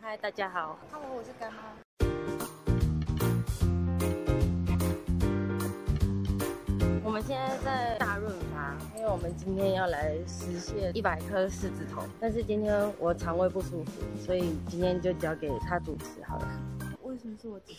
嗨，大家好。Hello， 我是干妈。我们现在在大润发，因为我们今天要来实现100颗狮子头，但是今天我肠胃不舒服，所以今天就交给他主持好了。为什么是我主持？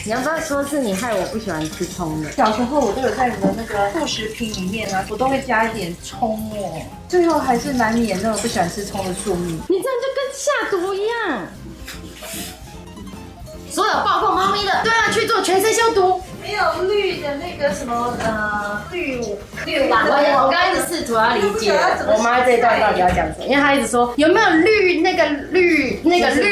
你要不要说是你害我不喜欢吃葱的？小时候我都有在我的那个副食品里面啊，我都会加一点葱末，最后还是难免那种不喜欢吃葱的宿命。你这样就跟下毒一样。所有暴控猫咪的都要去做全身消毒。没有绿的那个什么绿吧，我刚刚一直试图要理解我妈这一段到底要讲什么，因为她一直说有没有绿那个绿，就是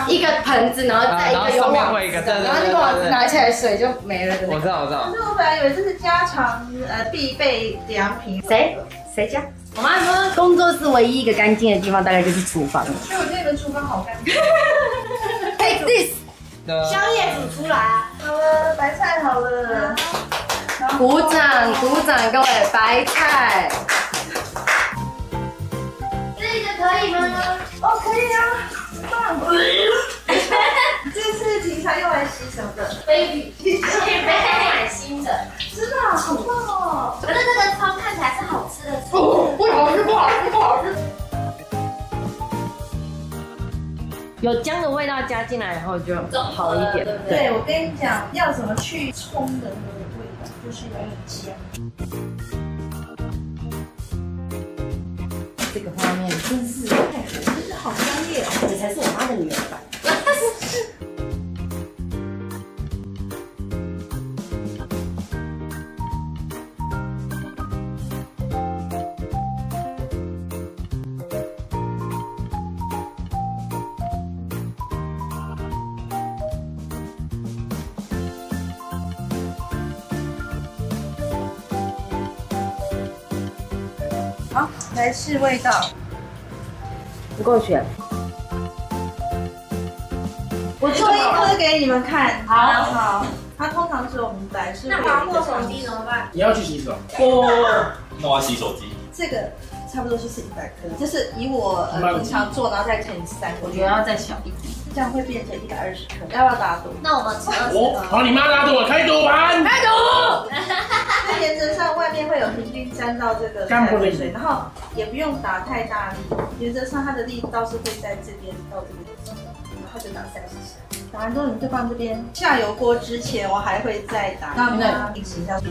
一个盆子，然后再一个有网子，然后那个网子拿起来水就没了的。我知道。可是我本来以为这是家常必备良品。谁家？我妈说工作室唯一一个干净的地方大概就是厨房了。所以我觉得你们厨房好干净。Take this。宵夜煮出来啊！好了，白菜好了。鼓掌，各位，白菜。这个可以吗？哦，可以啊，棒！这是平常用来洗手的 baby， 买新的，真的好棒哦！可是这个葱看起来是好吃的，不好吃。有姜的味道加进来以后就好一点。对，我跟你讲，要怎么去葱的那个味道，就是要用姜。这个画面真是好专业哦，这才是我妈的女儿版。好，来试味道。不够选。我做一颗给你们看。好。它通常是我们本来是。那划破手机怎么办？你要去洗手？那我要洗手机。这个差不多就是100颗，就是以我平常做，然后再乘以3，我觉得要再小一点，这样会变成120颗。要不要打赌？那我们吃20我帮你妈打赌，开赌盘，开赌。那原则上外面会有平均沾到这个水，然后也不用打太大力，原则上它的力道是会在这边到这边，然后就打30下。打完之后你就放这边。下油锅之前我还会再打，让它一起下去。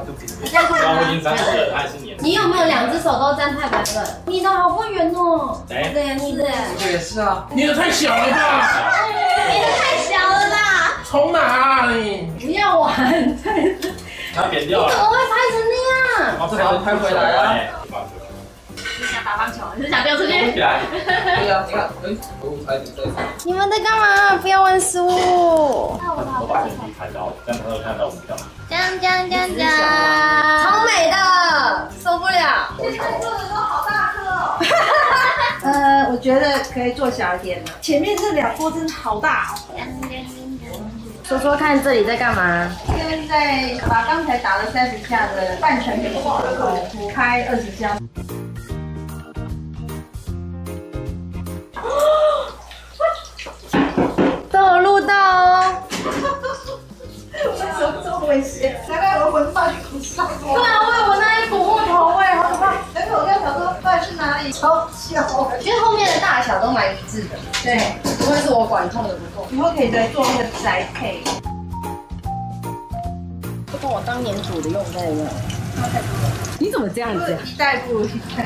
我已经沾了，它还是黏。你有没有2只手都沾太白粉？你的好会圆哦。谁？你的。这个也是啊。你的太小了吧？你的太小了啦！从哪里？不要玩！它扁掉了。你怎么会拍成那样？哦，这个拍回来了。你想打棒球？你是想丢出去？对啊，你们在干嘛？不要玩食物。我把手机开到，这样他会看到我们干嘛？超美的，受不了。现在做的都好大颗哦。我觉得可以做小一点的。前面这2锅真的好大哦。说说看，这里在干嘛？现在把刚才打了30下的半成品补开20下。都有录到哦。为什么这么危险？难怪我闻到一股臭味。对啊，我有闻到一股木头味，好可怕。难怪我刚想说到底是哪里超小？因为后面的大小都蛮一致的。对，不会是我管控的不够。以后可以再做那个宅配。就跟我当年煮的用在一样。你怎么这样子？一代不如一代。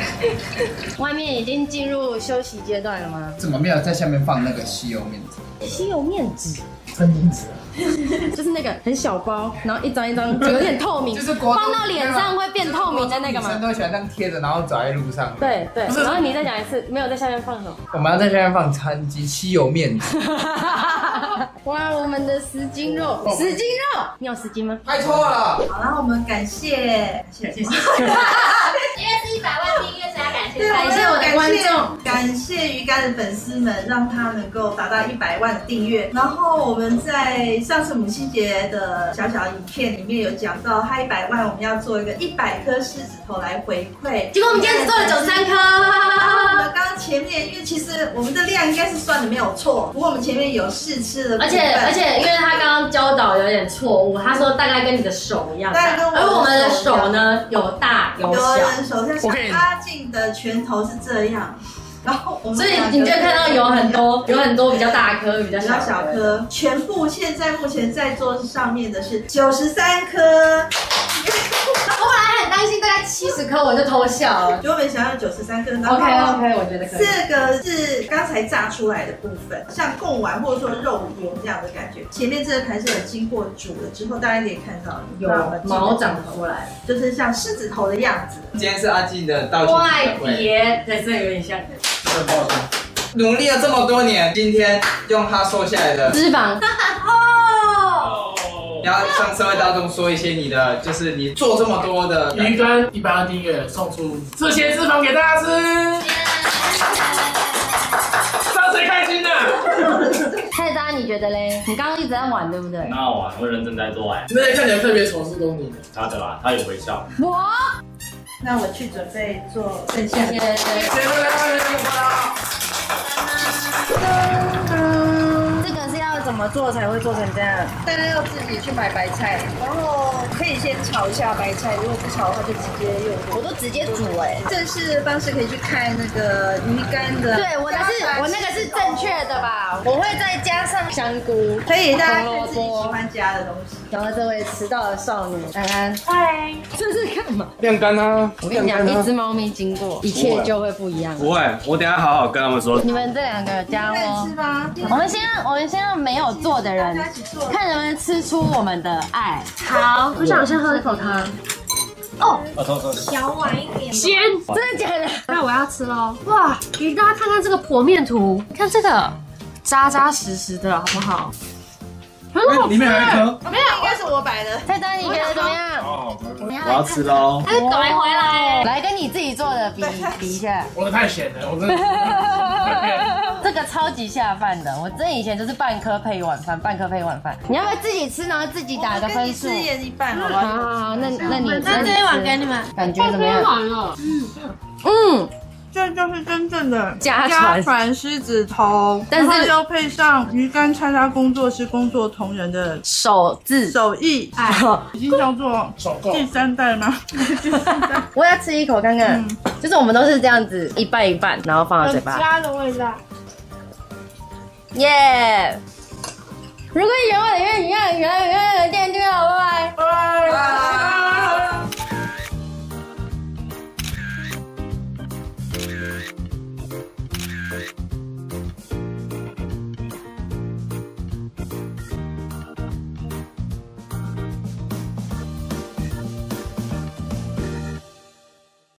外面已经进入休息阶段了吗？怎么没有在下面放那个吸油面纸？吸油面纸，餐巾纸。就是那个很小包，然后一张一张有点透明，就是放到脸上会变透明的那个吗？女生都喜欢这样贴着，然后走在路上。对对，然后你再讲一次，没有在下面放什么？我们要在下面放餐巾、吸油面纸。哇，我们的10斤肉，你有10斤吗？太错了。好，然后我们感谢因为是100万订阅，所以要感谢对，感谢我的观众，感谢鱼竿的粉丝们，让他能够达到100万的订阅。然后我们在上次母亲节的小小影片里面有讲到，他100万我们要做一个100颗狮子头来回馈。结果我们今天只做了93颗。我们刚刚前面，因为其实我们的量应该是算的没有错，不过我们前面有试吃的部分，而且，因为他刚刚教导有点错误，他说大概跟你的手一样大，大概跟我的而我们的手呢有大有有小，人手像阿静的拳头是这样。然后我们所以你就看到有很多比较大颗，比较小颗，全部现在目前在桌上面的是93颗。我本来很担心大概70颗，我就偷笑了。就没想到93颗。OK， 我觉得可以。这个是刚才炸出来的部分，像贡丸或者说肉圆这样的感觉。前面这个还是有经过煮了之后，大家可以看到有毛长出来，就是像狮子头的样子。今天是阿静的道歉外别，对，这有点像。努力了这么多年，今天用他瘦下来的脂肪。你要向社会大众说一些你的，就是你做这么多的鱼竿100万订阅，送出这些脂肪给大家吃，让谁开心呢？菜渣，你觉得嘞？你刚刚一直在玩，对不对？很好玩，我认真在做哎。那些看起来特别丑是都你的，他的啦，他有微笑。我，那我去准备做剩下的。这个是要怎么做才会做成这样？大家要自己去买白菜，然后可以先炒一下白菜，如果不炒的话就直接用。我都直接煮哎。正式的方式可以去看那个鱼竿的。对，我那个是正确的吧？我会再加上香菇，可以，大家看自己喜欢加的东西。然后这位迟到的少女安安，嗨，这是干嘛？晾干啊！我跟你讲，一只猫咪经过，一切就会不一样。不会，我等一下好好跟他们说。你们这2个加哦。吃吗？我们先让没有做的人看能不能吃出我们的爱。好，我想先喝一口汤。哦，小碗一点。鲜，真的假的？那我要吃喽！哇，给大家看看这个剖面图，看这个扎扎实实的，好不好？很好吃，里面还有一颗，没有，应该是我摆的。菜单你觉得怎么样？我要吃喽。它是改回来，来跟你自己做的比一下。我的太咸了，我真的。这个超级下饭的，我这以前就是半颗配一碗饭，半颗配一碗饭。你要不要自己吃，然后自己打个分数？吃盐一半，好不好？好，那你那这一碗给你们，感觉怎么样？了。这就是真正的家传狮子头，但是然后又配上鱼竿叉叉工作室工作同仁的手字手艺，已经叫做第3代吗？我要吃一口看看，就是我们都是这样子一半一半，然后放到嘴巴。家的味道。耶！如果喜欢我的影片，点